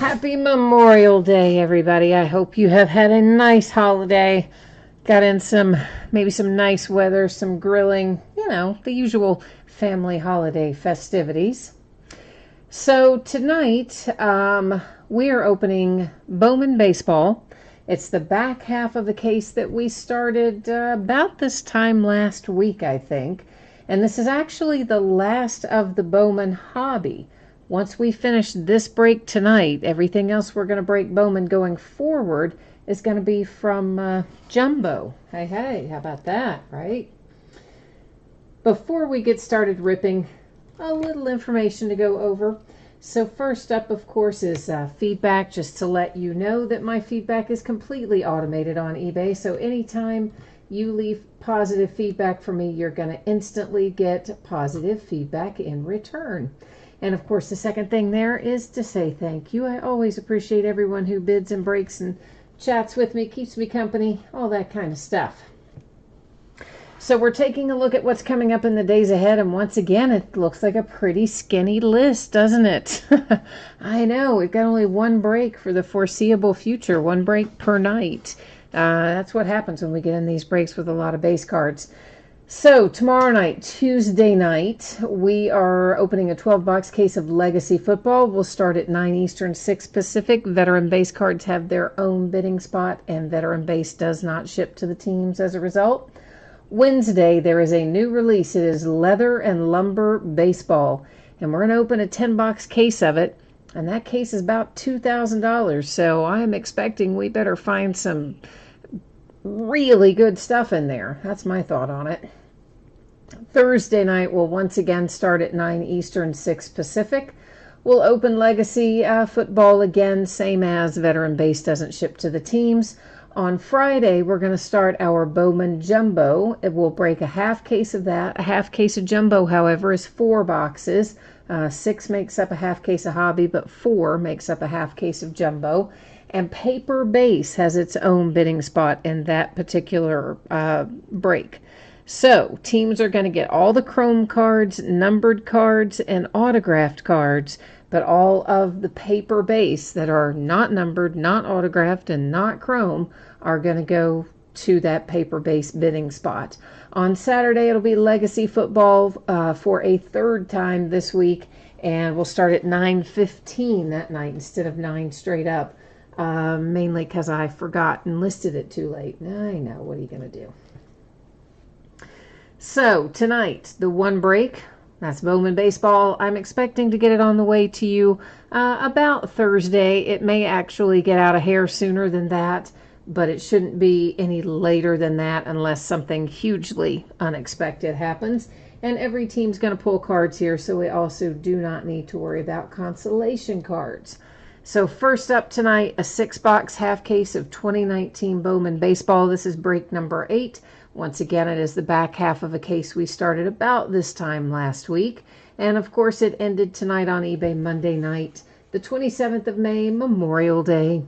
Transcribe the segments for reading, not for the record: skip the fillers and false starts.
Happy Memorial Day, everybody. I hope you have had a nice holiday. Got in maybe some nice weather, some grilling, the usual family holiday festivities. So tonight, we are opening Bowman Baseball. It's the back half of the case that we started about this time last week, I think. And this is actually the last of the Bowman hobby. Once we finish this break tonight, everything else we're going to break Bowman going forward is going to be from Jumbo. Hey, how about that, right? Before we get started ripping, a little information to go over. So first up, of course, is feedback, just to let you know that my feedback is completely automated on eBay. So anytime you leave positive feedback for me, you're going to instantly get positive feedback in return. And of course, the second thing there is to say thank you. I always appreciate everyone who bids and breaks and chats with me, keeps me company, all that kind of stuff. So we're taking a look at what's coming up in the days ahead, and once again, it looks like a pretty skinny list, doesn't it? I know, we've got only one break for the foreseeable future, one break per night. That's what happens when we get in these breaks with a lot of base cards. So tomorrow night, Tuesday night, we are opening a 12-box case of Legacy Football. We'll start at 9 Eastern, 6 Pacific. Veteran base cards have their own bidding spot, and veteran base does not ship to the teams as a result. Wednesday, there is a new release. It is Leather and Lumber Baseball, and we're going to open a 10-box case of it, and that case is about $2,000, so I'm expecting we better find some really good stuff in there. That's my thought on it. Thursday night will once again start at 9 Eastern, 6 Pacific. We'll open Legacy Football again, same as veteran base doesn't ship to the teams. On Friday, we're going to start our Bowman Jumbo. It will break a half case of that. A half case of Jumbo, however, is 4 boxes. 6 makes up a half case of Hobby, but 4 makes up a half case of Jumbo. And paper base has its own bidding spot in that particular break. So teams are going to get all the chrome cards, numbered cards, and autographed cards, but all of the paper base that are not numbered, not autographed, and not chrome are going to go to that paper base bidding spot. On Saturday, it'll be Legacy Football for a third time this week, and we'll start at 9:15 that night instead of 9 straight up, mainly because I forgot and listed it too late. I know, what are you going to do? So tonight, the one break, that's Bowman Baseball. I'm expecting to get it on the way to you about Thursday. It may actually get out a hair sooner than that, but it shouldn't be any later than that unless something hugely unexpected happens. And every team's going to pull cards here, so we also do not need to worry about consolation cards. So first up tonight, a 6-box half case of 2019 Bowman Baseball. This is break number 8. Once again, it is the back half of a case we started about this time last week. And of course, it ended tonight on eBay Monday night, the 27th of May, Memorial Day.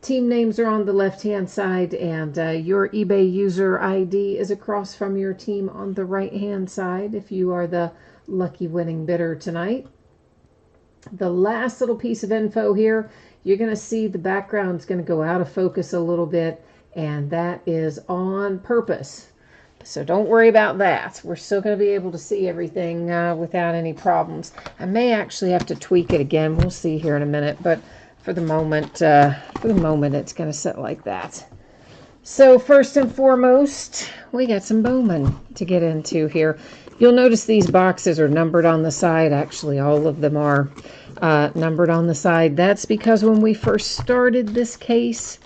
Team names are on the left-hand side, and your eBay user ID is across from your team on the right-hand side if you are the lucky winning bidder tonight. The last little piece of info here, you're going to see the background's going to go out of focus a little bit, and that is on purpose. So don't worry about that. We're still going to be able to see everything without any problems. I may actually have to tweak it again. We'll see here in a minute, but for the moment, it's going to sit like that. So first and foremost, we got some Bowman to get into here. You'll notice these boxes are numbered on the side. Actually, all of them are numbered on the side. That's because when we first started this case,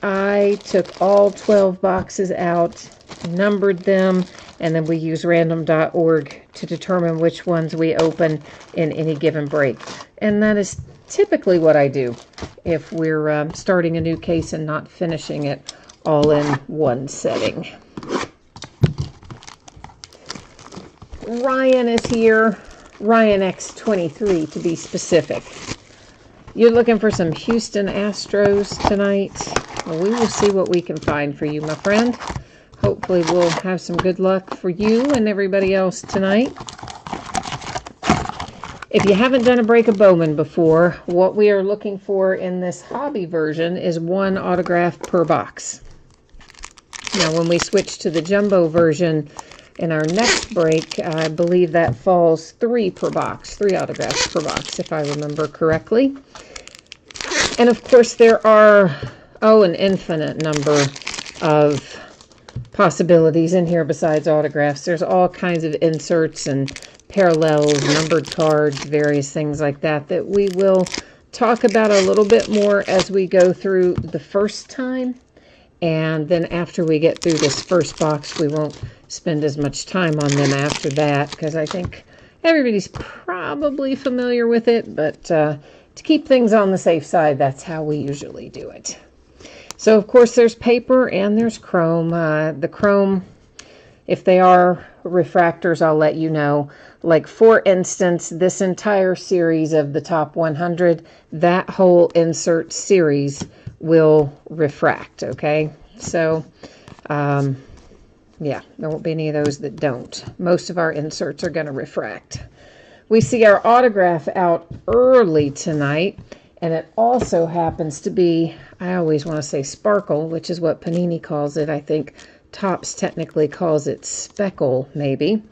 I took all 12 boxes out, numbered them, and then we use random.org to determine which ones we open in any given break. And that is typically what I do if we're starting a new case and not finishing it all in one setting. Ryan is here, Ryan X23 to be specific. You're looking for some Houston Astros tonight? Well, we will see what we can find for you, my friend. Hopefully we'll have some good luck for you and everybody else tonight. If you haven't done a break of Bowman before, what we are looking for in this hobby version is 1 autograph per box. Now, when we switch to the jumbo version in our next break, I believe that falls 3 per box, 3 autographs per box, if I remember correctly. And of course, there are, an infinite number of possibilities in here besides autographs. There's all kinds of inserts and parallels, numbered cards, various things like that that we will talk about a little bit more as we go through the first time. And then after we get through this first box, we won't spend as much time on them after that, because I think everybody's probably familiar with it, but to keep things on the safe side, that's how we usually do it. So, of course, there's paper and there's chrome. The chrome, if they are refractors, I'll let you know. Like, for instance, this entire series of the top 100, that whole insert series will refract, okay? So, yeah, there won't be any of those that don't. Most of our inserts are going to refract. We see our autograph out early tonight, and it also happens to be, I always want to say sparkle, which is what Panini calls it. I think Topps technically calls it speckle, maybe.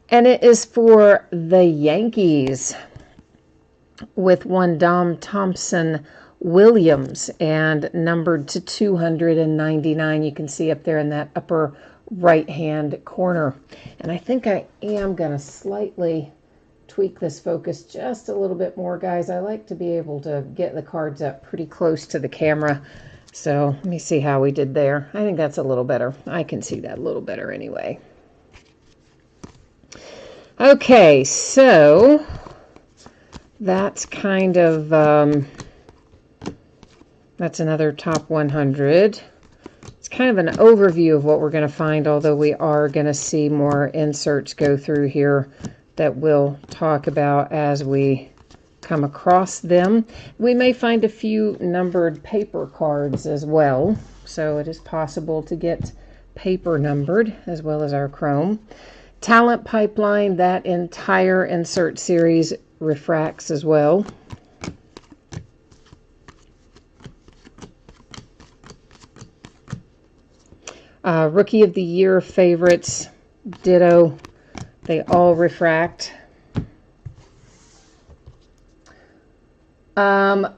And it is for the Yankees with 1 Dom Thompson Williams and numbered to 299. You can see up there in that upper right-hand corner. And I think I am going to slightly tweak this focus just a little bit more, guys. I like to be able to get the cards up pretty close to the camera. So let me see how we did there. I think that's a little better. I can see that a little better anyway. Okay, so that's kind of, that's another top 100. It's kind of an overview of what we're going to find, although we are going to see more inserts go through here that we'll talk about as we come across them. We may find a few numbered paper cards as well, so it is possible to get paper numbered as well as our chrome. Talent Pipeline, that entire insert series refracts as well. Rookie of the Year favorites, ditto. They all refract. Vavis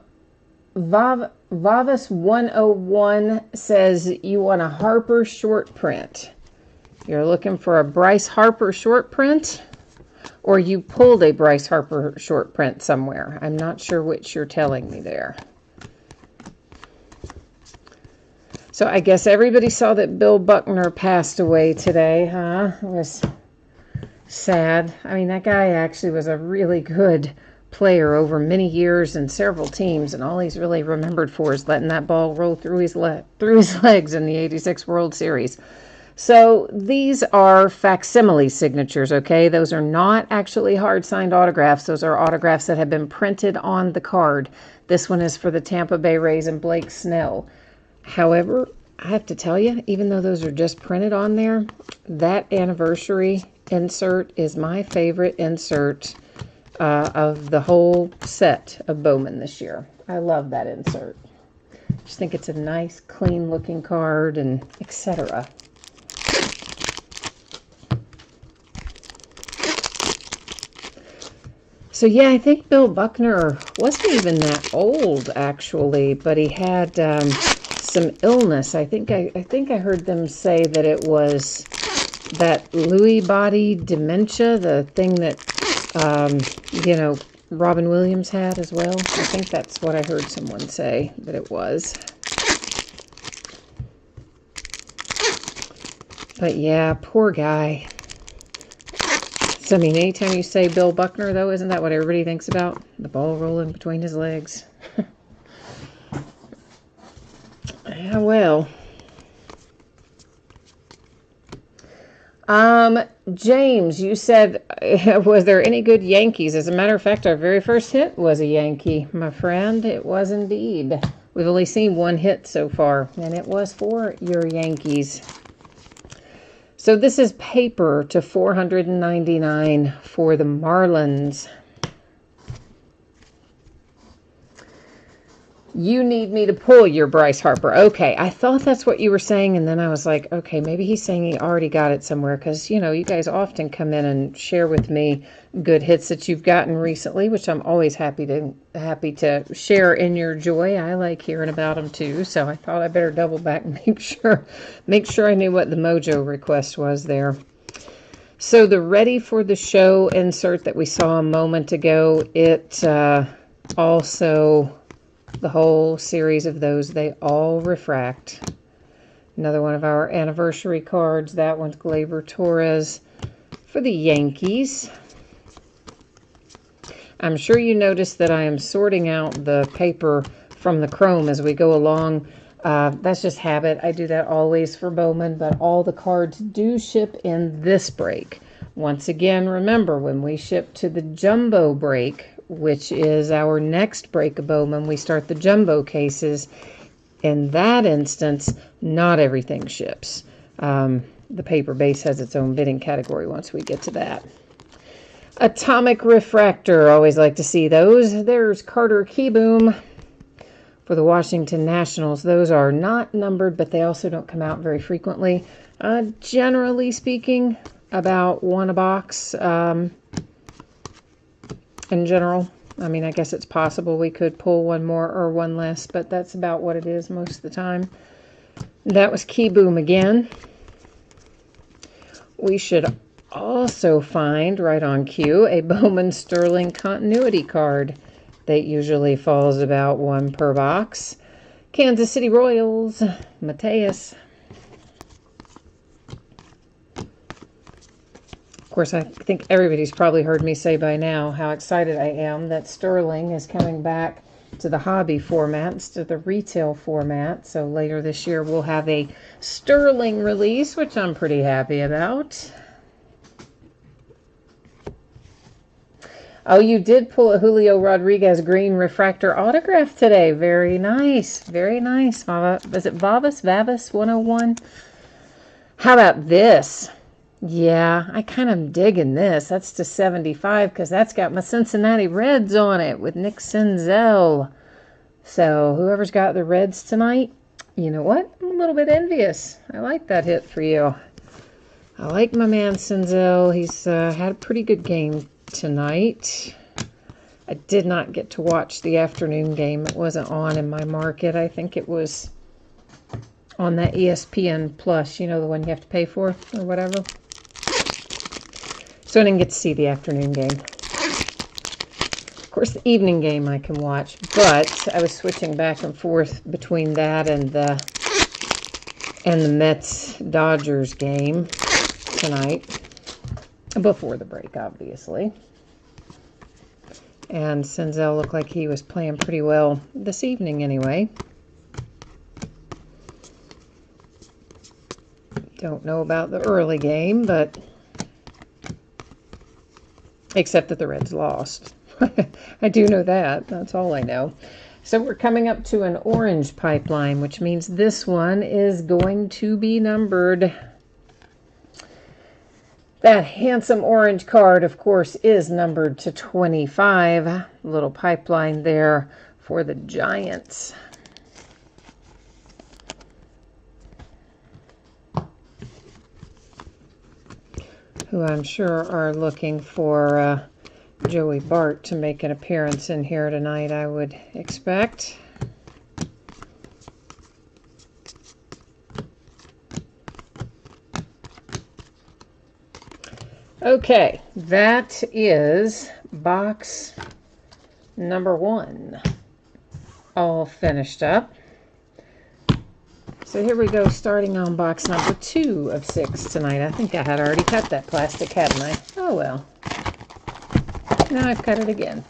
101 says you want a Harper short print. You're looking for a Bryce Harper short print, or you pulled a Bryce Harper short print somewhere. I'm not sure which you're telling me there. So I guess everybody saw that Bill Buckner passed away today, huh? It was sad. I mean, that guy actually was a really good player over many years and several teams, and all he's really remembered for is letting that ball roll through his legs in the '86 World Series. So these are facsimile signatures, okay? Those are not actually hard-signed autographs. Those are autographs that have been printed on the card. This one is for the Tampa Bay Rays and Blake Snell. However, I have to tell you, even though those are just printed on there, that anniversary insert is my favorite insert of the whole set of Bowman this year. I love that insert. Just think it's a nice, clean-looking card, and etc. So yeah, I think Bill Buckner wasn't even that old actually, but he had some illness. I think I heard them say that it was that Lewy body dementia, the thing that you know, Robin Williams had as well. I think that's what I heard someone say that it was. But yeah, poor guy. So, I mean, anytime you say Bill Buckner, though, isn't that what everybody thinks about? The ball rolling between his legs. Yeah, well. James, you said, was there any good Yankees? As a matter of fact, our very first hit was a Yankee, my friend. It was indeed. We've only seen one hit so far, and it was for your Yankees. So this is paper to 499 for the Marlins. You need me to pull your Bryce Harper. Okay, I thought that's what you were saying, and then I was like, okay, maybe he's saying he already got it somewhere, because, you know, you guys often come in and share with me good hits that you've gotten recently, which I'm always happy to share in your joy. I like hearing about them too, so I thought I better double back and make sure I knew what the mojo request was there. So the Ready for the Show insert that we saw a moment ago, it also... the whole series of those, they all refract. Another one of our anniversary cards. That one's Gleyber Torres for the Yankees. I'm sure you noticed that I am sorting out the paper from the chrome as we go along. That's just habit. I do that always for Bowman, but all the cards do ship in this break. Once again, remember, when we ship to the jumbo break, which is our next break of Bowman, we start the jumbo cases. In that instance, not everything ships. The paper base has its own bidding category once we get to that. Atomic Refractor, always like to see those. There's Carter Kieboom for the Washington Nationals. Those are not numbered, but they also don't come out very frequently. Generally speaking, about one a box. In general, I mean, I guess it's possible we could pull one more or one less, but that's about what it is most of the time. That was Kieboom again. We should also find, right on cue, a Bowman Sterling continuity card that usually falls about one per box. Kansas City Royals, Mateus. Of course, I think everybody's probably heard me say by now how excited I am that Sterling is coming back to the hobby format instead of the retail format. So later this year, we'll have a Sterling release, which I'm pretty happy about. Oh, you did pull a Julio Rodriguez green refractor autograph today. Very nice. Very nice. Was it Vavis 101? How about this? Yeah, I kind of digging this. That's to 75 because that's got my Cincinnati Reds on it with Nick Senzel. So whoever's got the Reds tonight, you know what? I'm a little bit envious. I like that hit for you. I like my man Senzel. He's had a pretty good game tonight. I did not get to watch the afternoon game. It wasn't on in my market. I think it was on that ESPN Plus, you know, the one you have to pay for or whatever. So I didn't get to see the afternoon game. Of course, the evening game I can watch, but I was switching back and forth between that and the Mets-Dodgers game tonight, before the break, obviously. And Senzel looked like he was playing pretty well this evening anyway. Don't know about the early game, but except that the Reds lost. I do know that. That's all I know. So we're coming up to an orange pipeline, which means this one is going to be numbered. That handsome orange card, of course, is numbered to 25. Little pipeline there for the Giants. Who I'm sure are looking for Joey Bart to make an appearance in here tonight, I would expect. Okay, that is box number 1 all finished up. So here we go, starting on box number 2 of 6 tonight. I think I had already cut that plastic, hadn't I? Oh well. Now I've cut it again.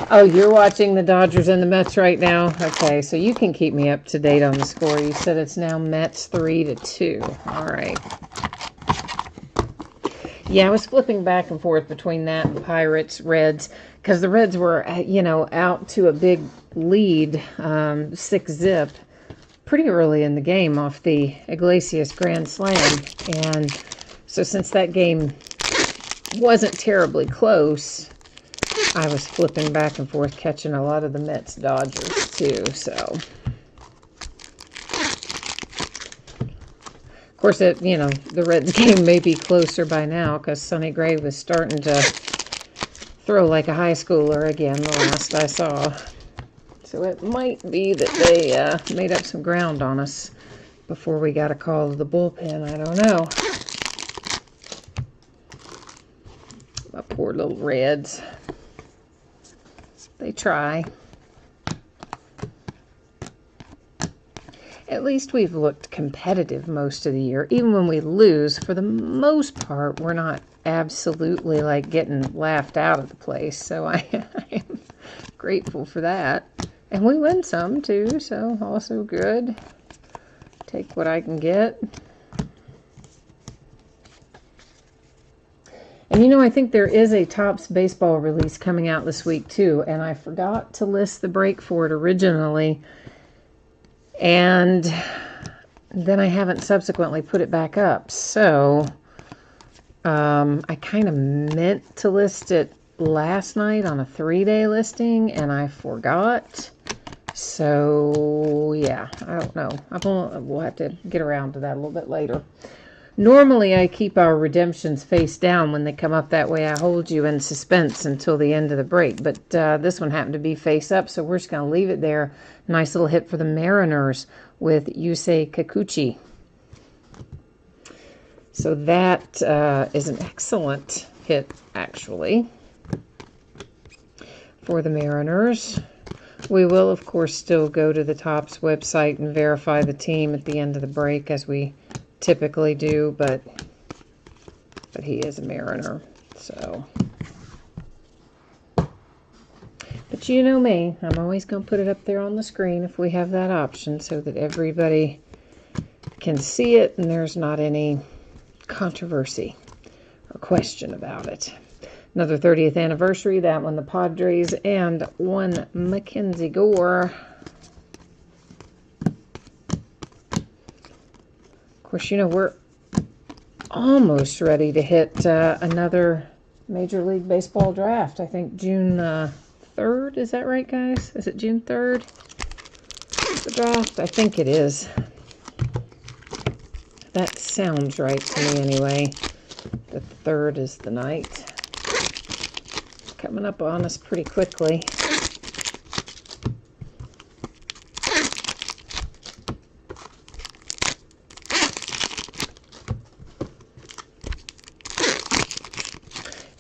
Oh, you're watching the Dodgers and the Mets right now? Okay, so you can keep me up to date on the score. You said it's now Mets 3-2. All right. Yeah, I was flipping back and forth between that and Pirates, Reds, because the Reds were, you know, out to a big lead, 6-zip, pretty early in the game off the Iglesias Grand Slam. And so since that game wasn't terribly close, I was flipping back and forth catching a lot of the Mets Dodgers too, so. Of course, the Reds game may be closer by now because Sonny Gray was starting to throw like a high schooler again the last I saw. So it might be that they made up some ground on us before we got a call to the bullpen. I don't know. My poor little Reds. They try. At least we've looked competitive most of the year. Even when we lose, for the most part, we're not absolutely like getting laughed out of the place. So I am grateful for that. And we win some too, so also good. Take what I can get. And I think there is a Topps baseball release coming out this week too. And I forgot to list the break for it originally. And then I haven't subsequently put it back up. So I kind of meant to list it last night on a 3-day listing, and I forgot. So yeah, I don't know. We'll have to get around to that a little bit later. Normally I keep our redemptions face down when they come up. That way I hold you in suspense until the end of the break. But this one happened to be face up, so we're just going to leave it there. Nice little hit for the Mariners with Yusei Kikuchi. So that is an excellent hit, actually, for the Mariners. We will, of course, still go to the Topps website and verify the team at the end of the break, as we typically do, but he is a Mariner, so. But you know me, I'm always going to put it up there on the screen if we have that option so that everybody can see it and there's not any controversy or question about it. Another 30th anniversary, that one the Padres, and one Mackenzie Gore. Of course, we're almost ready to hit another Major League Baseball draft. I think June 3rd, is that right, guys? Is it June 3rd? The draft? I think it is. That sounds right to me anyway. The 3rd is the night. Coming up on us pretty quickly.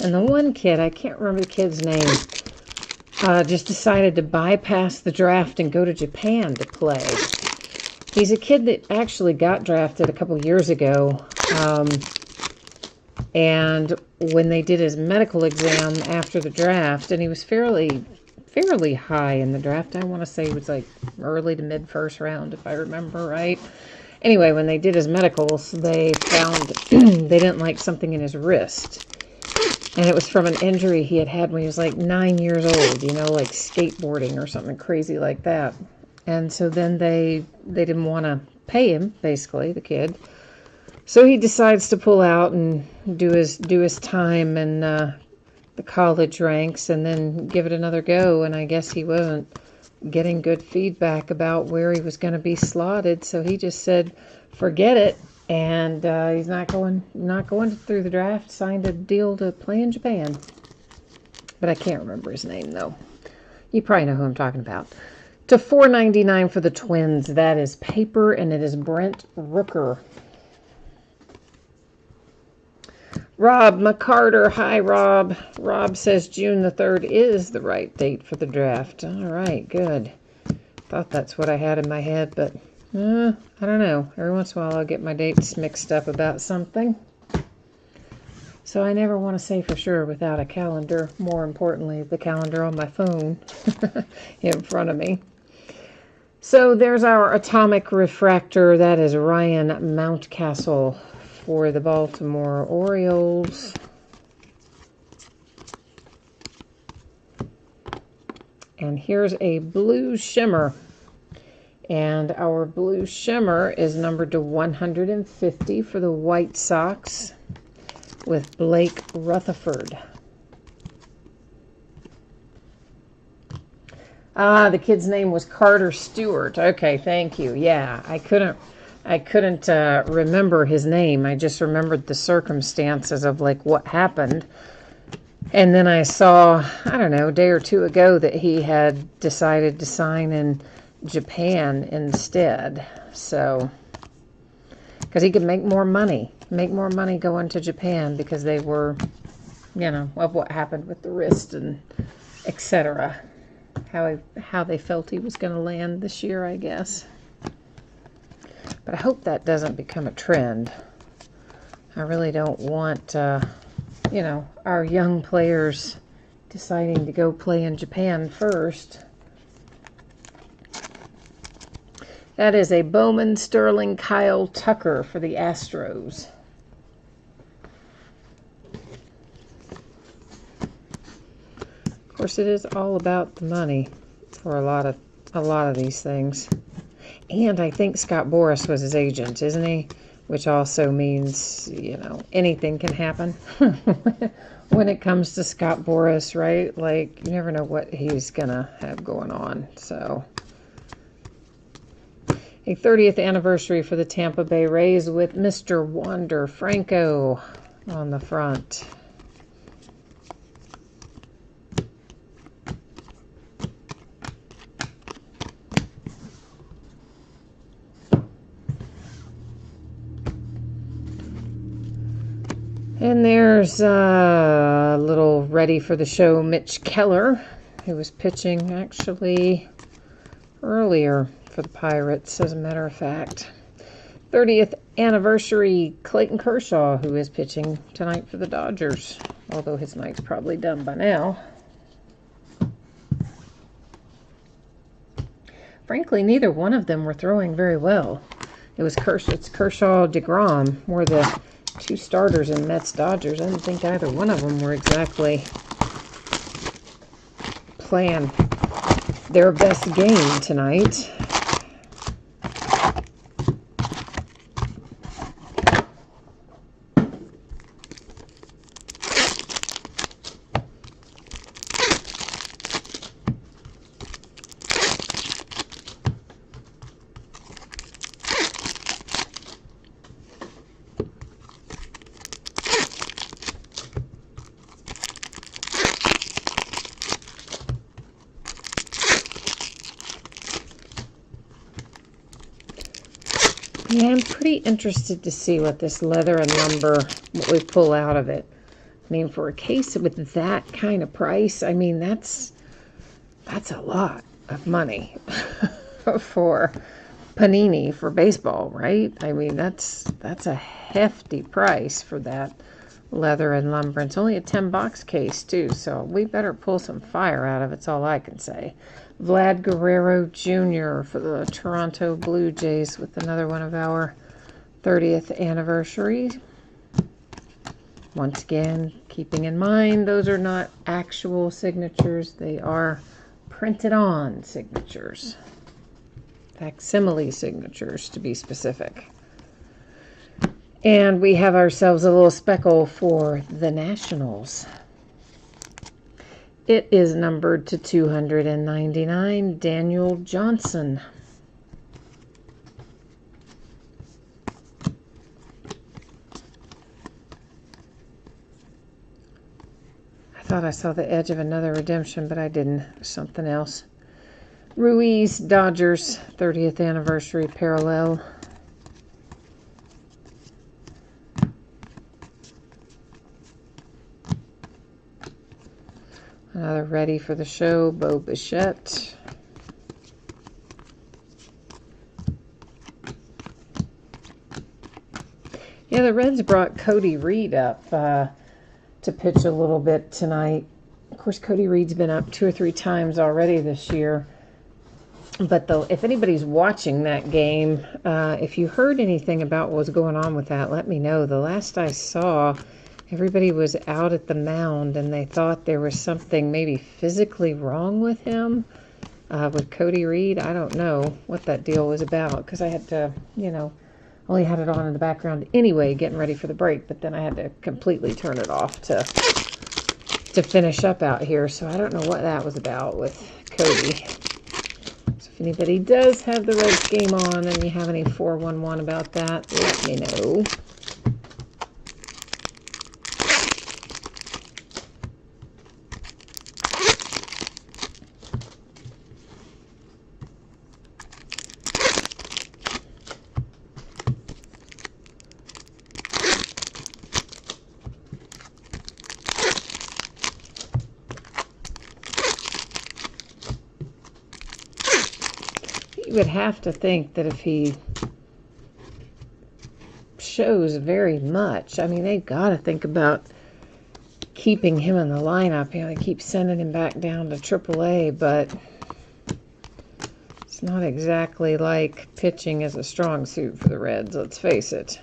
And the one kid, I can't remember the kid's name, just decided to bypass the draft and go to Japan to play. He's a kid that actually got drafted a couple years ago. And when they did his medical exam after the draft, and he was fairly high in the draft. I want to say it was like early to mid first round, if I remember right. Anyway, when they did his medicals, they found they didn't like something in his wrist. And it was from an injury he had had when he was like 9 years old, like skateboarding or something crazy like that. And so then they didn't want to pay him, basically, the kid. So he decides to pull out and do his time in the college ranks and then give it another go. And I guess he wasn't getting good feedback about where he was going to be slotted. So he just said, forget it. And he's not going through the draft. Signed a deal to play in Japan. But I can't remember his name, though. You probably know who I'm talking about. To $4.99 for the Twins. That is paper, and it is Brent Rooker. Rob McCarter. Hi, Rob. Rob says June the 3rd is the right date for the draft. All right, good. Thought that's what I had in my head, but I don't know. Every once in a while I'll get my dates mixed up about something. So I never want to say for sure without a calendar. More importantly, the calendar on my phone in front of me. So there's our atomic refractor. That is Ryan Mountcastle for the Baltimore Orioles. And here's a blue shimmer. And our blue shimmer is numbered to 150 for the White Sox with Blake Rutherford. Ah, the kid's name was Carter Stewart. Okay, thank you. Yeah, I couldn't remember his name. I just remembered the circumstances of like what happened. And then I saw, I don't know, a day or two ago that he had decided to sign in Japan instead. So, because he could make more money going to Japan because they were, of what happened with the wrist and etc. How they felt he was going to land this year, I guess. But I hope that doesn't become a trend. I really don't want, our young players deciding to go play in Japan first. That is a Bowman Sterling Kyle Tucker for the Astros. Of course, it is all about the money for a lot of these things. And I think Scott Boras was his agent, isn't he? Which also means, anything can happen when it comes to Scott Boras, right? Like, you never know what he's going to have going on. So, a 30th anniversary for the Tampa Bay Rays with Mr. Wander Franco on the front. And there's a little ready for the show Mitch Keller, who was pitching actually earlier for the Pirates, as a matter of fact. 30th anniversary Clayton Kershaw, who is pitching tonight for the Dodgers, although his night's probably done by now. Frankly, neither one of them were throwing very well. It's Kershaw, DeGrom were the two starters in Mets-Dodgers. I didn't think either one of them were exactly playing their best game tonight. Yeah, I'm pretty interested to see what this leather and lumber, what we pull out of it. I mean, for a case with that kind of price, I mean, that's a lot of money for Panini for baseball, right? I mean, that's a hefty price for that leather and lumber. It's only a 10-box case, too, so we better pull some fire out of it. That's all I can say. Vlad Guerrero Jr. for the Toronto Blue Jays with another one of our 30th anniversaries. Once again, keeping in mind, those are not actual signatures. They are printed on signatures. Facsimile signatures, to be specific. And we have ourselves a little speckle for the Nationals. It is numbered to 299, Daniel Johnson. I thought I saw the edge of another redemption, but I didn't. Something else. Ruiz, Dodgers, 30th anniversary parallel. Another ready for the show, Bo Bichette. Yeah, the Reds brought Cody Reed up to pitch a little bit tonight. Of course, Cody Reed's been up 2 or 3 times already this year. But if anybody's watching that game, if you heard anything about what was going on with that, let me know. The last I saw, everybody was out at the mound, and they thought there was something maybe physically wrong with him, with Cody Reed. I don't know what that deal was about, because I had to, only had it on in the background anyway, getting ready for the break, but then I had to completely turn it off to finish up out here, so I don't know what that was about with Cody. anybody does have the Reds game on and you have any 411 about that, let me know. You would have to think that if he shows very much, I mean, they've got to think about keeping him in the lineup. You know, they keep sending him back down to AAA, but it's not exactly like pitching is a strong suit for the Reds, let's face it.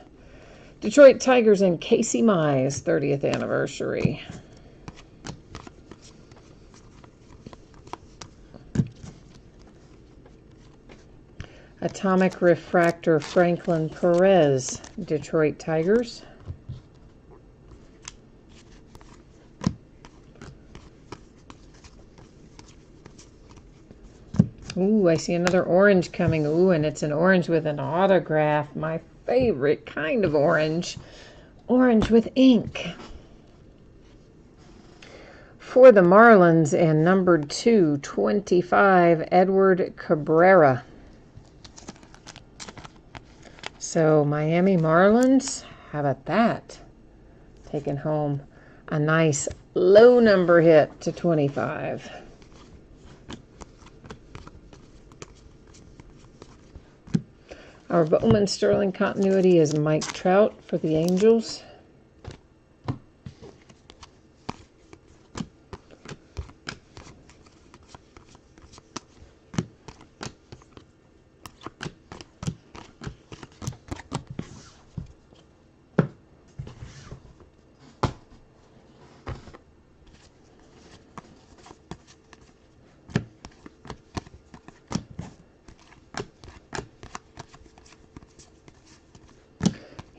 Detroit Tigers and Casey Mize, 30th anniversary. Atomic Refractor Franklin Perez, Detroit Tigers. Ooh, I see another orange coming. Ooh, and it's an orange with an autograph. My favorite kind of orange. Orange with ink. For the Marlins and numbered 225, Edward Cabrera. So, Miami Marlins, how about that? Taking home a nice low number hit to 25. Our Bowman Sterling continuity is Mike Trout for the Angels.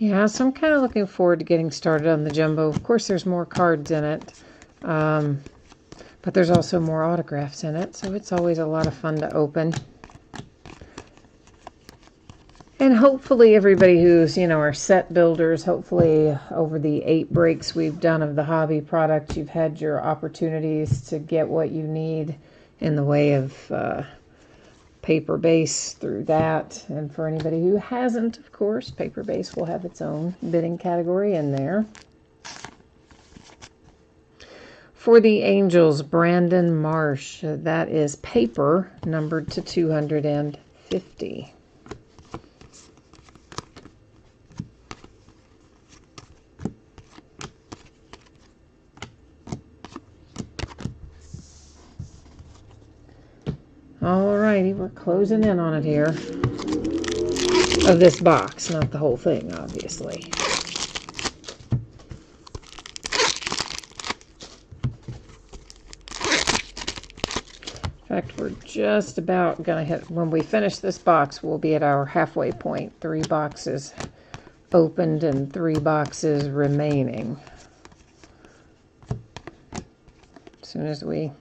Yeah, so I'm kind of looking forward to getting started on the jumbo. Of course, there's more cards in it, but there's also more autographs in it, so it's always a lot of fun to open. And hopefully everybody who's, you know, are set builders, hopefully over the 8 breaks we've done of the hobby product, you've had your opportunities to get what you need in the way of paper base through that. And for anybody who hasn't, of course, paper base will have its own bidding category in there. For the Angels, Brandon Marsh, that is paper numbered to 250. Alrighty, we're closing in on it here. Of this box, not the whole thing, obviously. In fact, we're just about going to hit, when we finish this box, we'll be at our halfway point. 3 boxes opened and 3 boxes remaining. As soon as we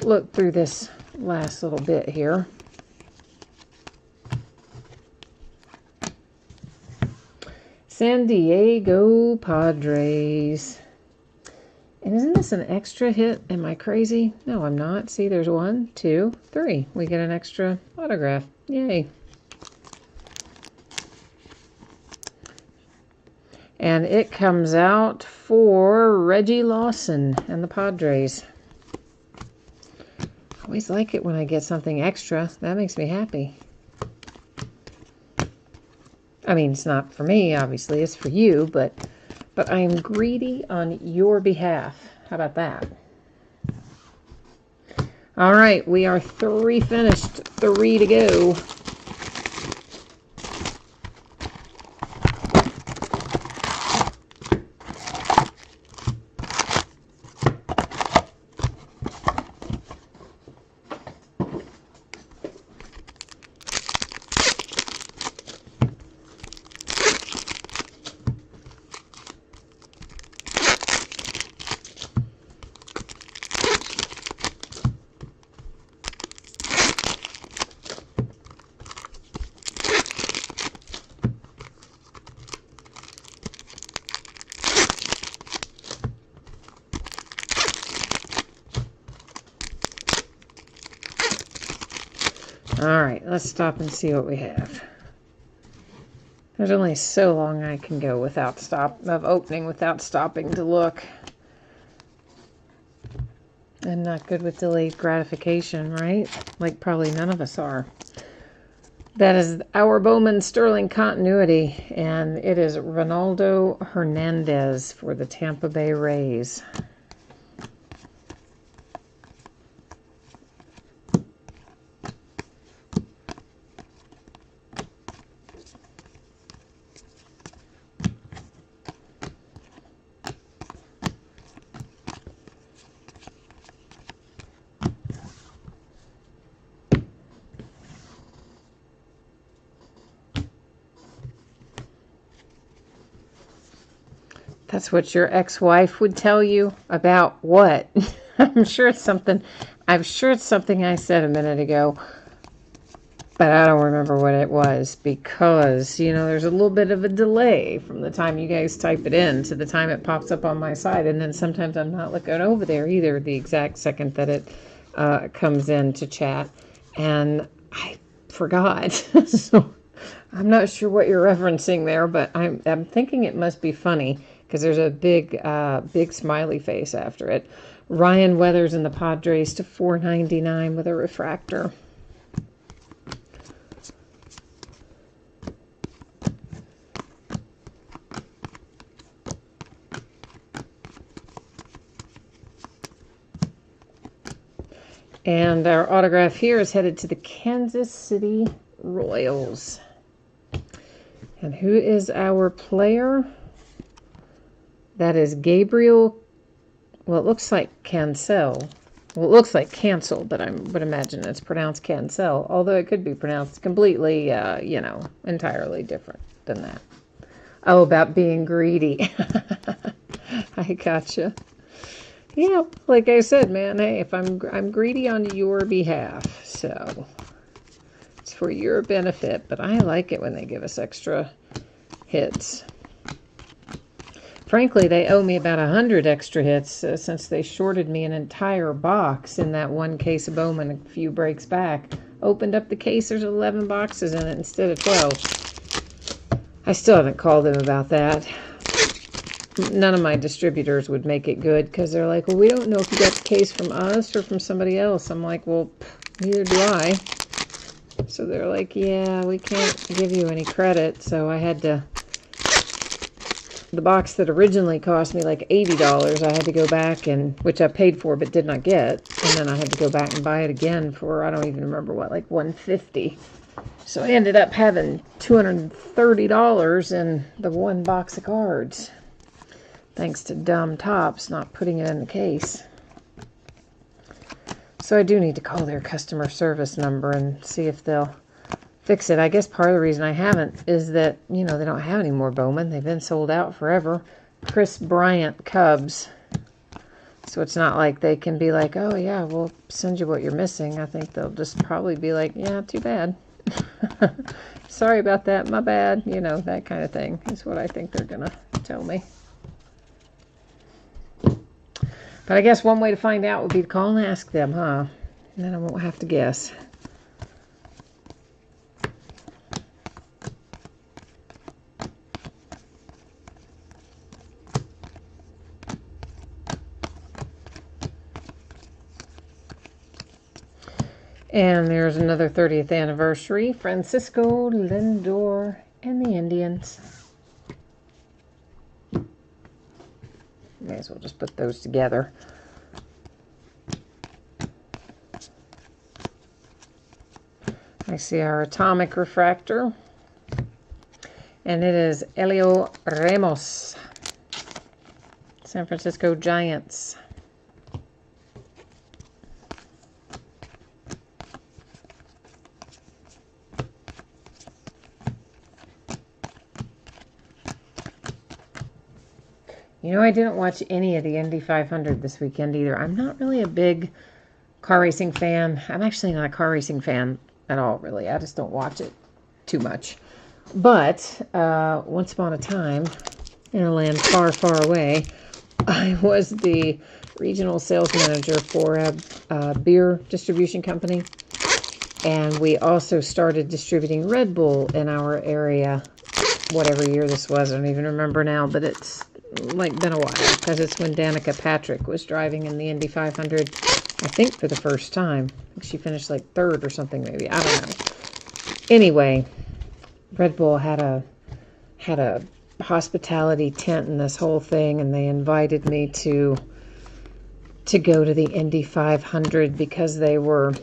look through this last little bit here. San Diego Padres. And isn't this an extra hit? Am I crazy? No, I'm not. See, there's 1, 2, 3. We get an extra autograph. Yay. And it comes out for Reggie Lawson and the Padres. I always like it when I get something extra. That makes me happy. I mean, it's not for me, obviously. It's for you, but I am greedy on your behalf. How about that? All right, we are 3 finished, 3 to go. All right, let's stop and see what we have. There's only so long I can go without opening without stopping to look. I'm not good with delayed gratification, right? Like probably none of us are. That is our Bowman Sterling continuity, and it is Ronaldo Hernandez for the Tampa Bay Rays. That's what your ex-wife would tell you about what? I'm sure it's something I said a minute ago, but I don't remember what it was because, you know, there's a little bit of a delay from the time you guys type it in to the time it pops up on my side, and then sometimes I'm not looking over there either the exact second that it comes in to chat, and I forgot. So I'm not sure what you're referencing there, but I'm thinking it must be funny because there's a big smiley face after it. Ryan Weathers and the Padres to $4.99 with a refractor. And our autograph here is headed to the Kansas City Royals. And who is our player? That is Gabriel. Well, it looks like Cancel. Well, it looks like Cancel, but I would imagine it's pronounced Cancel. Although it could be pronounced completely, entirely different than that. Oh, about being greedy. I gotcha. Yeah, like I said, man, hey, if I'm greedy on your behalf, so it's for your benefit, but I like it when they give us extra hits. Frankly, they owe me about 100 extra hits since they shorted me an entire box in that one case of Bowman a few breaks back. Opened up the case, there's 11 boxes in it instead of 12. I still haven't called them about that. None of my distributors would make it good because they're like, well, we don't know if you got the case from us or from somebody else. I'm like, well, neither do I. So they're like, yeah, we can't give you any credit. So I had to, the box that originally cost me like $80, I had to go back and, which I paid for but did not get. And then I had to go back and buy it again for, I don't even remember what, like $150. So I ended up having $230 in the one box of cards. Thanks to dumb Tops not putting it in the case. So I do need to call their customer service number and see if they'll fix it. I guess part of the reason I haven't is that, you know, they don't have any more Bowman. They've been sold out forever. Chris Bryant Cubs. So it's not like they can be like, oh yeah, we'll send you what you're missing. I think they'll just probably be like, yeah, too bad. Sorry about that, my bad. You know, that kind of thing is what I think they're going to tell me. But I guess one way to find out would be to call and ask them, huh? And then I won't have to guess. And there's another 30th anniversary. Francisco Lindor and the Indians. May as well just put those together. I see our atomic refractor. And it is Elio Ramos. San Francisco Giants. You know, I didn't watch any of the Indy 500 this weekend either. I'm not really a big car racing fan. I'm actually not a car racing fan at all, really. I just don't watch it too much. But once upon a time, in a land far, far away, I was the regional sales manager for a beer distribution company. And we also started distributing Red Bull in our area, whatever year this was. I don't even remember now, but it's like been a while, because it's when Danica Patrick was driving in the Indy 500, I think for the first time. I think she finished like third or something, maybe. I don't know. Anyway, Red Bull had a hospitality tent in this whole thing, and they invited me to go to the Indy 500 because they were,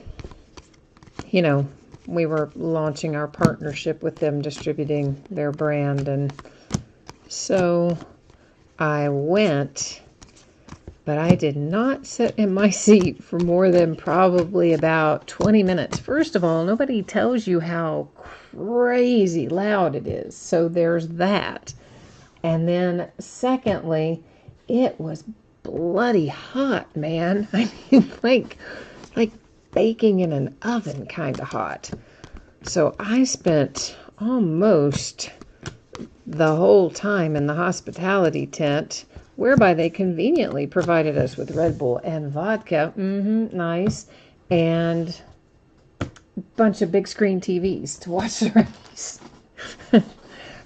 you know, we were launching our partnership with them, distributing their brand. And so I went, but I did not sit in my seat for more than probably about 20 minutes. First of all, nobody tells you how crazy loud it is. So there's that. And then secondly, it was bloody hot, man. I mean, like baking in an oven kind of hot. So I spent almost the whole time in the hospitality tent, whereby they conveniently provided us with Red Bull and vodka, nice, and a bunch of big screen TVs to watch the race.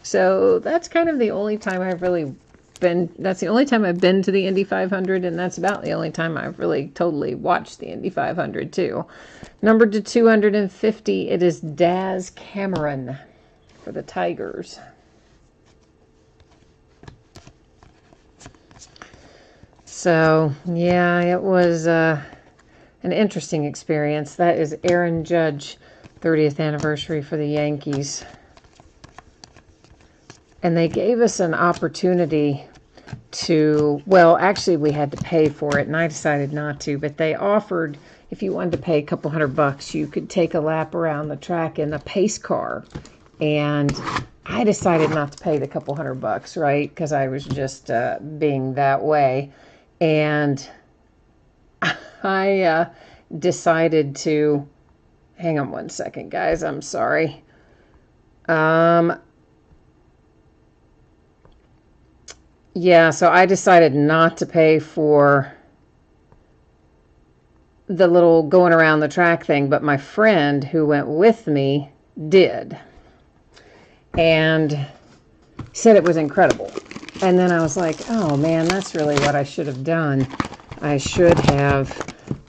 So that's kind of the only time I've really been, that's the only time I've been to the Indy 500, and that's about the only time I've really totally watched the Indy 500 too. Number to 250, it is Daz Cameron for the Tigers. So, yeah, it was an interesting experience. That is Aaron Judge, 30th anniversary for the Yankees. And they gave us an opportunity to, well, actually we had to pay for it, and I decided not to, but they offered, if you wanted to pay a couple $100, you could take a lap around the track in a pace car. And I decided not to pay the couple $100, right? Because I was just being that way. And I decided to, hang on one second, guys, I'm sorry. Yeah, so I decided not to pay for the little going around the track thing, but my friend who went with me did. And said it was incredible. And then I was like, oh man, that's really what I should have done. I should have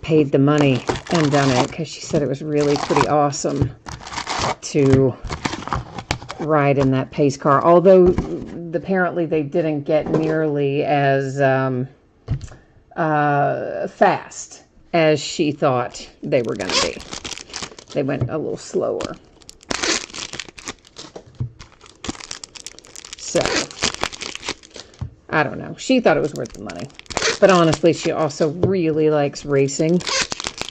paid the money and done it, because she said it was really pretty awesome to ride in that pace car. Although apparently they didn't get nearly as fast as she thought they were going to be. They went a little slower. So, I don't know. She thought it was worth the money. But honestly, she also really likes racing.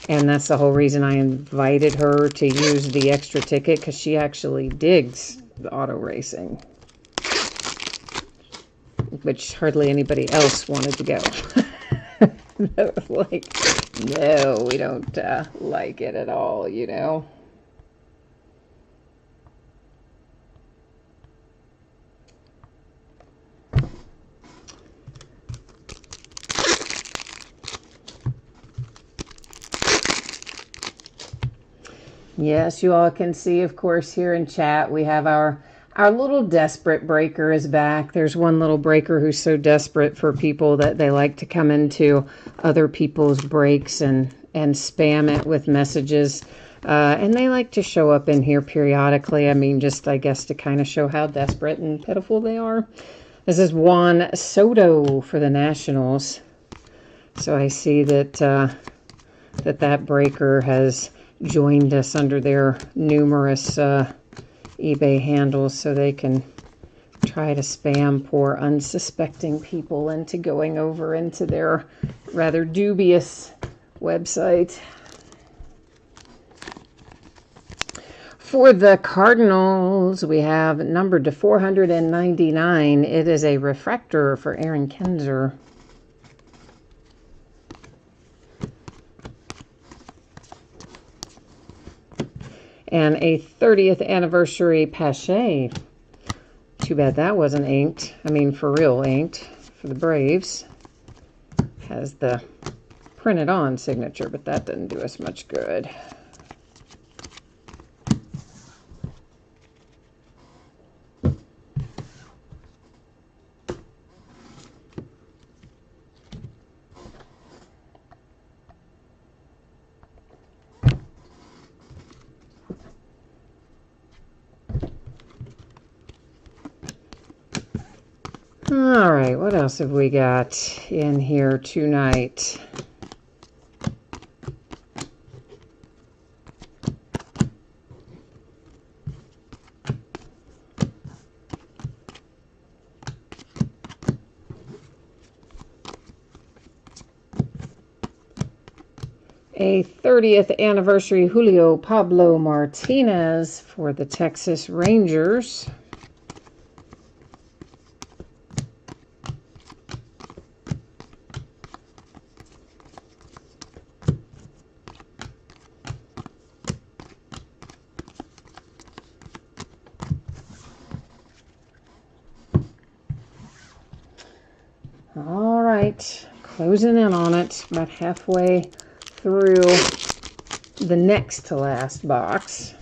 And that's the whole reason I invited her to use the extra ticket, because she actually digs the auto racing, which hardly anybody else wanted to go. Like, no, we don't like it at all, you know. Yes, you all can see, of course, here in chat, we have our little desperate breaker is back. There's one little breaker who's so desperate for people that they like to come into other people's breaks and spam it with messages. And they like to show up in here periodically. I mean, just, I guess, to kind of show how desperate and pitiful they are. This is Juan Soto for the Nationals. So I see that that breaker has joined us under their numerous eBay handles, so they can try to spam poor unsuspecting people into going over into their rather dubious website. For the Cardinals, we have numbered to 499. It is a refractor for Aaron Kenzer. And a 30th anniversary Pache. Too bad that wasn't inked. I mean, for real inked for the Braves. Has the printed on signature, but that didn't do us much good. All right, what else have we got in here tonight? A 30th anniversary Julio Pablo Martinez for the Texas Rangers. All right, closing in on it, about halfway through the next to last box.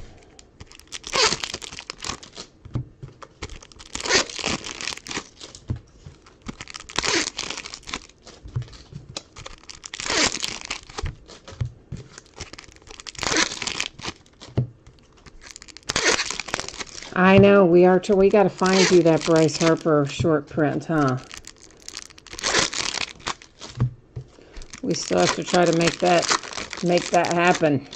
I know, we got to find you that Bryce Harper short print, huh? We still have to try to make that happen.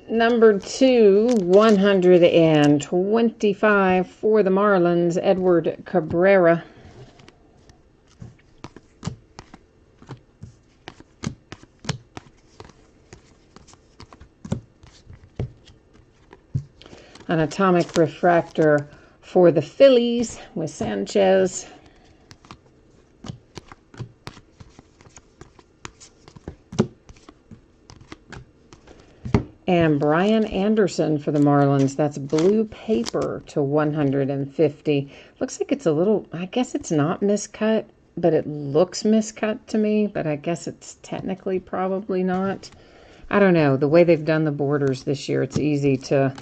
Number 2, 125 for the Marlins, Edward Cabrera. An atomic refractor for the Phillies with Sanchez. And Brian Anderson for the Marlins. That's blue paper to 150. Looks like it's a little, I guess it's not miscut, but it looks miscut to me. But I guess it's technically probably not. I don't know. The way they've done the borders this year, it's easy to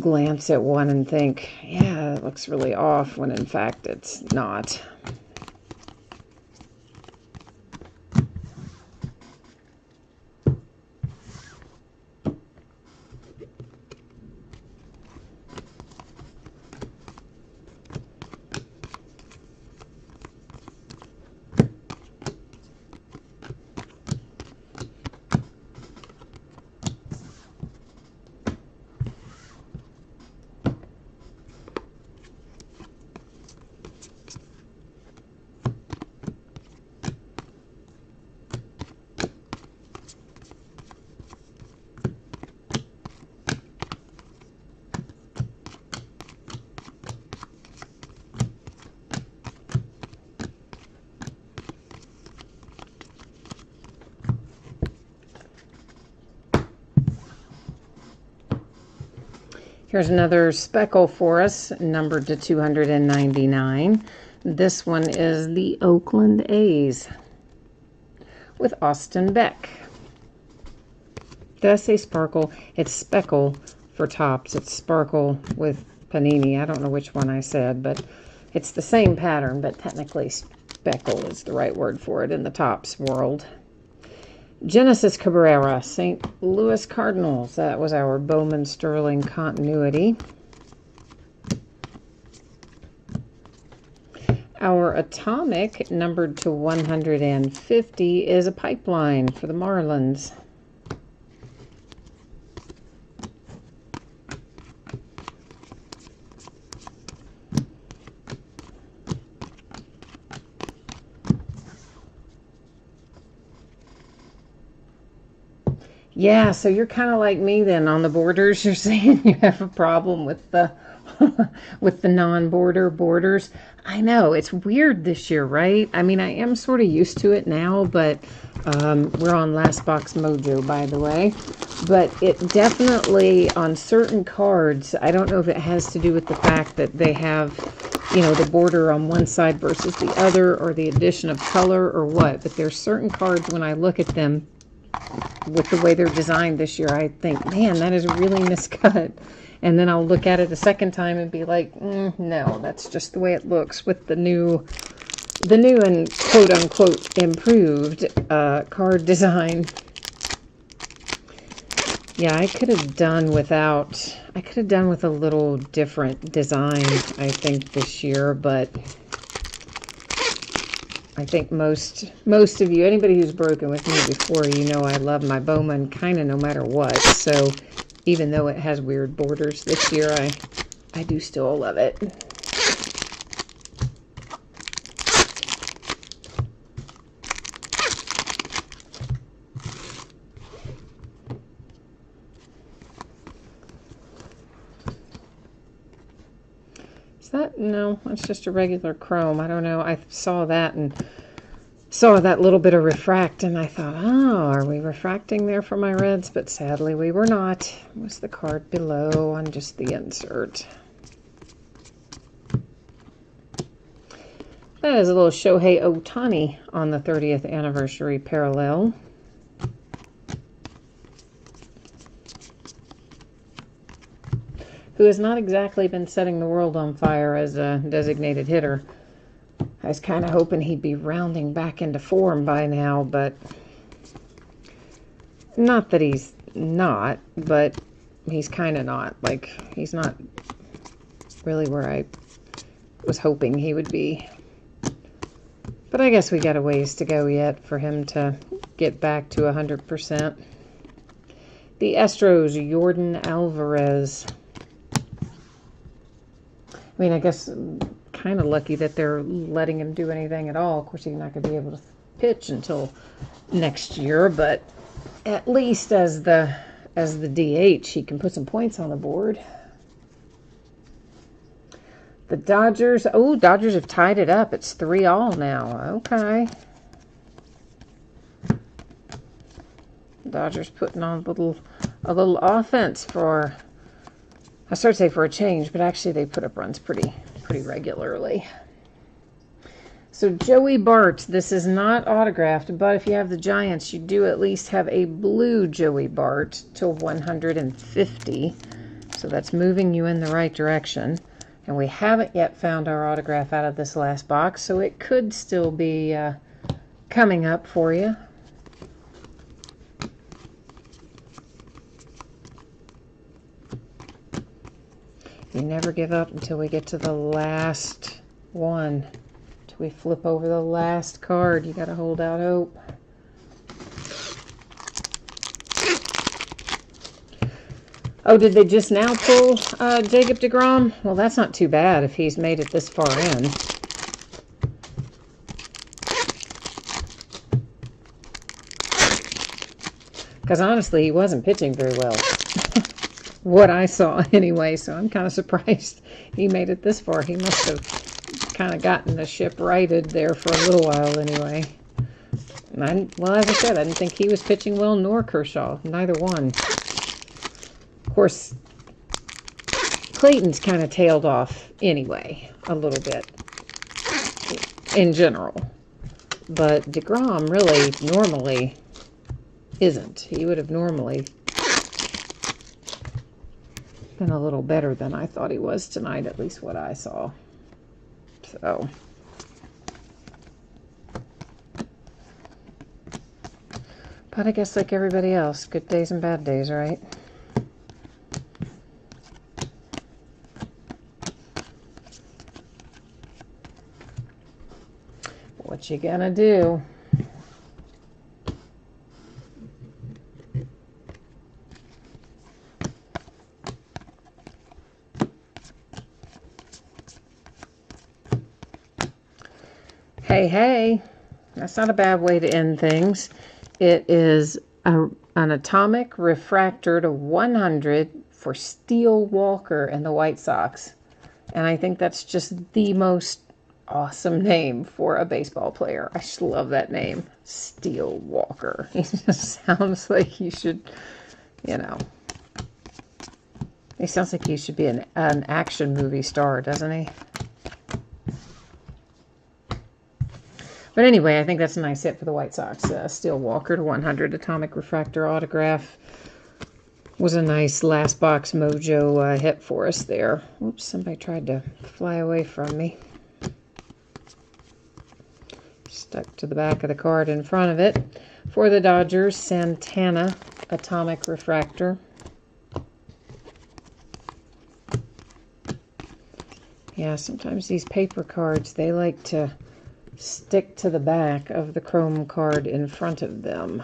glance at one and think, yeah, it looks really off, when in fact it's not. Here's another speckle for us, numbered to 299. This one is the Oakland A's with Austin Beck. Did I say sparkle? It's speckle for Topps. It's sparkle with Panini. I don't know which one I said, but it's the same pattern, but technically speckle is the right word for it in the Topps world. Genesis Cabrera, St. Louis Cardinals. That was our Bowman Sterling continuity. Our atomic, numbered to 150, is a pipeline for the Marlins. Yeah, so you're kind of like me then on the borders. You're saying you have a problem with the with the non-border borders. I know, it's weird this year, right? I mean, I am sort of used to it now, but we're on Last Box Mojo, by the way. But it definitely, on certain cards, I don't know if it has to do with the fact that they have, you know, the border on one side versus the other, or the addition of color or what, but there's certain cards when I look at them, with the way they're designed this year, I think, man, that is really miscut. And then I'll look at it a second time and be like, no, that's just the way it looks with the new and quote-unquote improved card design. Yeah, I could have done with a little different design, I think, this year, but I think most of you, anybody who's broken with me before, you know I love my bowman kind of no matter what. So even though it has weird borders this year, I do still love it. No, it's just a regular chrome. I don't know. I saw that and saw that little bit of refract, and I thought, oh, are we refracting there for my reds? But sadly, we were not. It was the card below on just the insert. That is a little Shohei Ohtani on the 30th anniversary parallel. Who has not exactly been setting the world on fire as a designated hitter. I was kind of hoping he'd be rounding back into form by now, but not that he's not, but he's kind of not. Like, he's not really where I was hoping he would be. But I guess we got a ways to go yet for him to get back to 100%. The Astros, Yordan Alvarez. I mean, I guess kind of lucky that they're letting him do anything at all. Of course, he's not going to be able to pitch until next year, but at least as the DH, he can put some points on the board. The Dodgers, Dodgers have tied it up. It's 3-all now. Okay. Dodgers putting on a little offense for, I started to say for a change, but actually they put up runs pretty regularly. So Joey Bart, this is not autographed, but if you have the Giants, you do at least have a blue Joey Bart to 150. So that's moving you in the right direction. And we haven't yet found our autograph out of this last box, so it could still be coming up for you. You never give up until we get to the last one. Until we flip over the last card. You got to hold out hope. Oh, did they just now pull Jacob deGrom? Well, that's not too bad if he's made it this far in. Because honestly, he wasn't pitching very well. What I saw anyway, so I'm kind of surprised he made it this far. He must have kind of gotten the ship righted there for a little while anyway. Well, as I said, I didn't think he was pitching well, nor Kershaw. Neither one. Of course, Clayton's kind of tailed off anyway, a little bit, in general. But deGrom really normally isn't. He would have normally been a little better than I thought he was tonight, at least what I saw. So, but I guess like everybody else, good days and bad days, right? What you gonna do? Hey, that's not a bad way to end things. It is an atomic refractor to 100 for Steel Walker and the White Sox. And I think that's just the most awesome name for a baseball player. I just love that name, Steel Walker. He just sounds like he should, you know, he sounds like he should be an action movie star, doesn't he? But anyway, I think that's a nice hit for the White Sox. Steele Walker to 100 Atomic Refractor autograph. Was a nice last box mojo hit for us there. Oops, somebody tried to fly away from me. Stuck to the back of the card in front of it. For the Dodgers, Santana Atomic Refractor. Yeah, sometimes these paper cards, they like to stick to the back of the chrome card in front of them.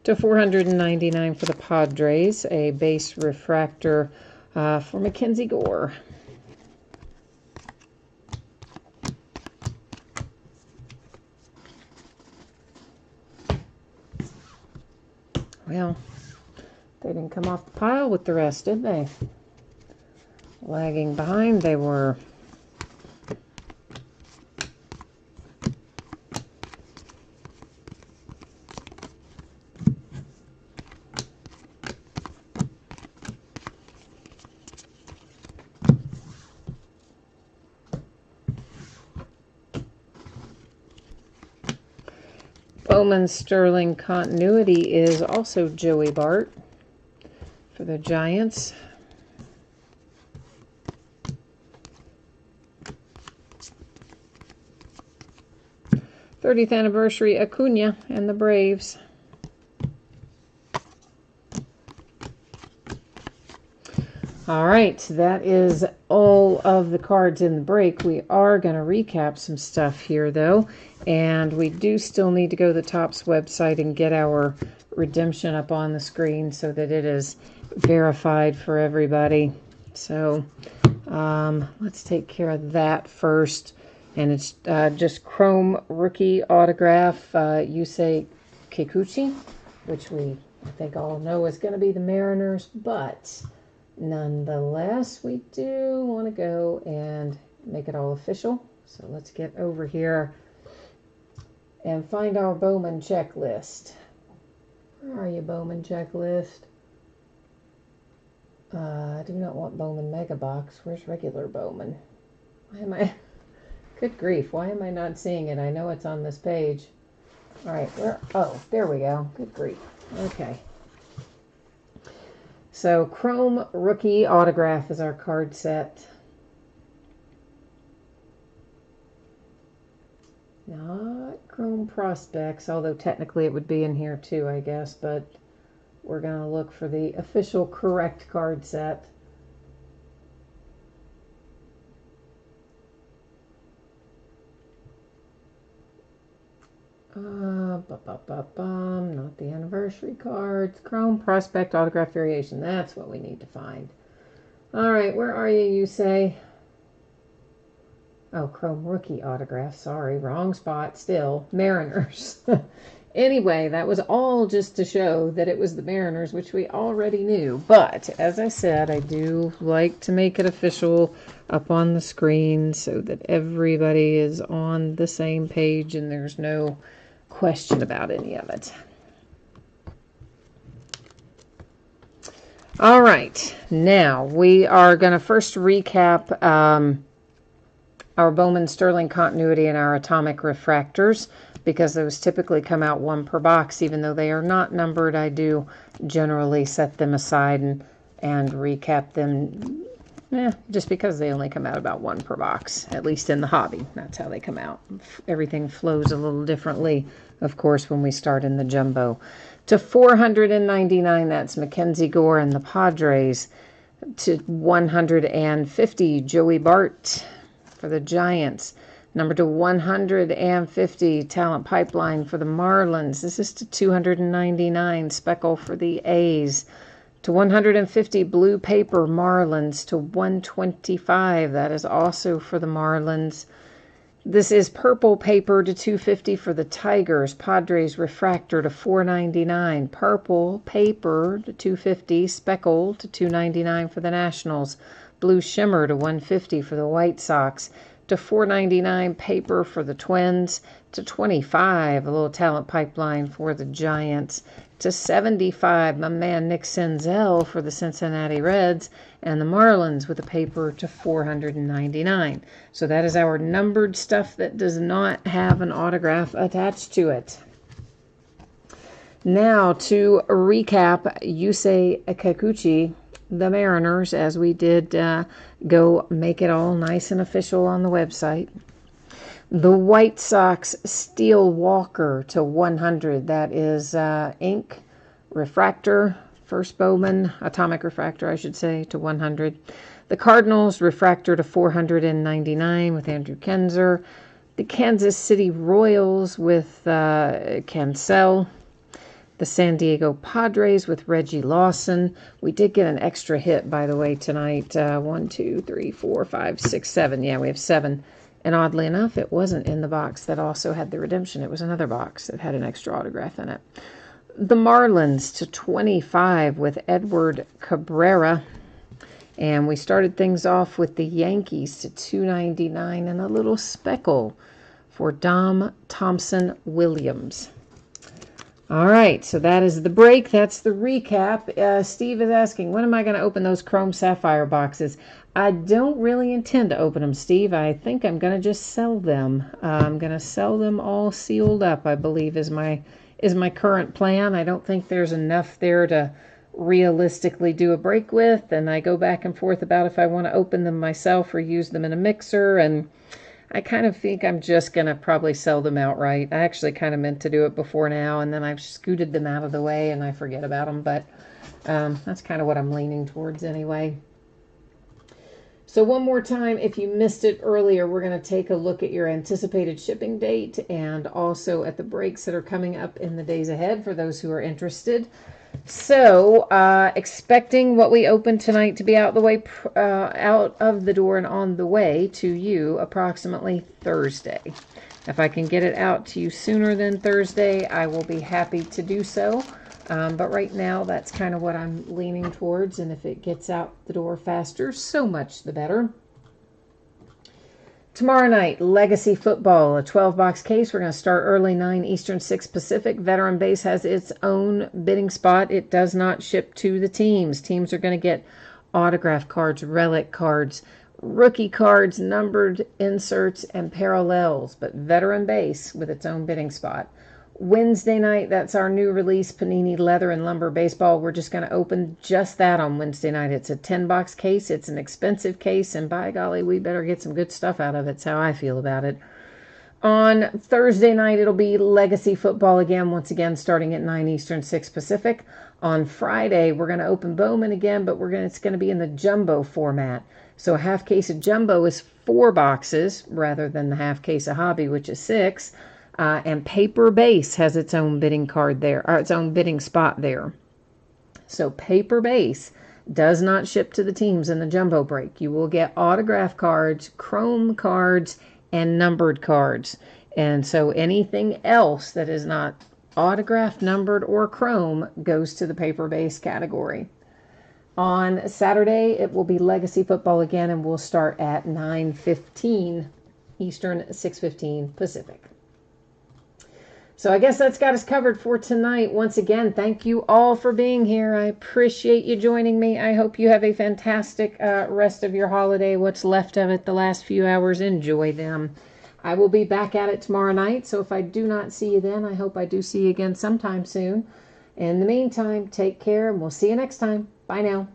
To 499 for the Padres, a base refractor for Mackenzie Gore. Well, they didn't come off the pile with the rest, did they? Lagging behind they were. Bowman Sterling continuity is also Joey Bart for the Giants. '30th anniversary Acuna and the Braves. All right, that is all of the cards in the break. We are going to recap some stuff here, though, and we do still need to go to the Topps website and get our redemption up on the screen so that it is verified for everybody. So let's take care of that first, and it's just Chrome Rookie Autograph Yusei Kikuchi, which we, I think, all know is going to be the Mariners, but nonetheless, we do want to go and make it all official. So let's get over here and find our Bowman checklist. Where are you, Bowman checklist? I do not want Bowman Mega Box. Where's regular Bowman? Why am I... Good grief, why am I not seeing it? I know it's on this page. All right, where... Oh, there we go. Good grief. Okay. So, Chrome Rookie Autograph is our card set. Not Chrome Prospects, although technically it would be in here too, I guess, but we're going to look for the official correct card set. Not the anniversary cards. Chrome Prospect Autograph Variation. That's what we need to find. All right, where are you say? Oh, Chrome Rookie Autograph. Sorry, wrong spot still. Mariners. Anyway, that was all just to show that it was the Mariners, which we already knew. But, as I said, I do like to make it official up on the screen so that everybody is on the same page and there's no question about any of it. All right, now we are going to first recap our Bowman Sterling continuity and our atomic refractors, because those typically come out one per box. Even though they are not numbered, I do generally set them aside and recap them, just because they only come out about one per box, at least in the hobby. That's how they come out. Everything flows a little differently, of course, when we start in the jumbo. To 499, that's Mackenzie Gore and the Padres. To 150, Joey Bart for the Giants. Number to 150, Talent Pipeline for the Marlins. This is to 299, Speckle for the A's. To 150, Blue Paper Marlins. To 125, that is also for the Marlins. This is Purple Paper to 250 for the Tigers. Padres Refractor to 499. Purple Paper to 250. Speckle to 299 for the Nationals. Blue Shimmer to 150 for the White Sox. to $4.99 paper for the Twins, to $25 a little talent pipeline for the Giants, to $75 my man Nick Senzel for the Cincinnati Reds, and the Marlins with a paper to $499. So that is our numbered stuff that does not have an autograph attached to it. Now to recap Yusei Kikuchi, the Mariners, as we did go make it all nice and official on the website. The White Sox Steel Walker to 100. That is ink, refractor, first Bowman, atomic refractor, I should say, to 100. The Cardinals refractor to 499 with Andrew Kenzer. The Kansas City Royals with Cancel. The San Diego Padres with Reggie Lawson. We did get an extra hit, by the way, tonight. 1, 2, 3, 4, 5, 6, 7. Yeah, we have 7. And oddly enough, it wasn't in the box that also had the redemption. It was another box that had an extra autograph in it. The Marlins to 25 with Edward Cabrera. And we started things off with the Yankees to 299 and a little speckle for Dom Thompson Williams. All right, so that is the break. That's the recap. Steve is asking, when am I going to open those Chrome Sapphire boxes? I don't really intend to open them, Steve. I think I'm going to just sell them. I'm going to sell them all sealed up, I believe, is my current plan. I don't think there's enough there to realistically do a break with, and I go back and forth about if I want to open them myself or use them in a mixer, and I kind of think I'm just going to probably sell them outright. I actually kind of meant to do it before now, and then I've scooted them out of the way, and I forget about them, but that's kind of what I'm leaning towards anyway. So one more time, if you missed it earlier, we're going to take a look at your anticipated shipping date and also at the breaks that are coming up in the days ahead for those who are interested. So, expecting what we opened tonight to be out of the door and on the way to you approximately Thursday. If I can get it out to you sooner than Thursday, I will be happy to do so. But right now, that's kind of what I'm leaning towards. And if it gets out the door faster, so much the better. Tomorrow night, Legacy Football, a 12-box case. We're going to start early, 9 Eastern, 6 Pacific. Veteran Base has its own bidding spot. It does not ship to the teams. Teams are going to get autograph cards, relic cards, rookie cards, numbered inserts, and parallels. But Veteran Base with its own bidding spot. Wednesday night, that's our new release, Panini Leather and Lumber Baseball. We're just going to open just that on Wednesday night. It's a 10-box case. It's an expensive case, and by golly, we better get some good stuff out of it. That's how I feel about it. On Thursday night, it'll be Legacy Football again, once again, starting at 9 Eastern, 6 Pacific. On Friday, we're going to open Bowman again, but it's going to be in the jumbo format. So a half case of jumbo is 4 boxes, rather than the half case of hobby, which is 6. And Paper Base has its own bidding card there, or its own bidding spot there. So Paper Base does not ship to the teams in the jumbo break. You will get autograph cards, chrome cards, and numbered cards. And so anything else that is not autographed, numbered, or chrome goes to the Paper Base category. On Saturday, it will be Legacy Football again, and we'll start at 9:15 Eastern, 6:15 Pacific. So I guess that's got us covered for tonight. Once again, thank you all for being here. I appreciate you joining me. I hope you have a fantastic rest of your holiday. What's left of it, the last few hours, enjoy them. I will be back at it tomorrow night, so if I do not see you then, I hope I do see you again sometime soon. In the meantime, take care, and we'll see you next time. Bye now.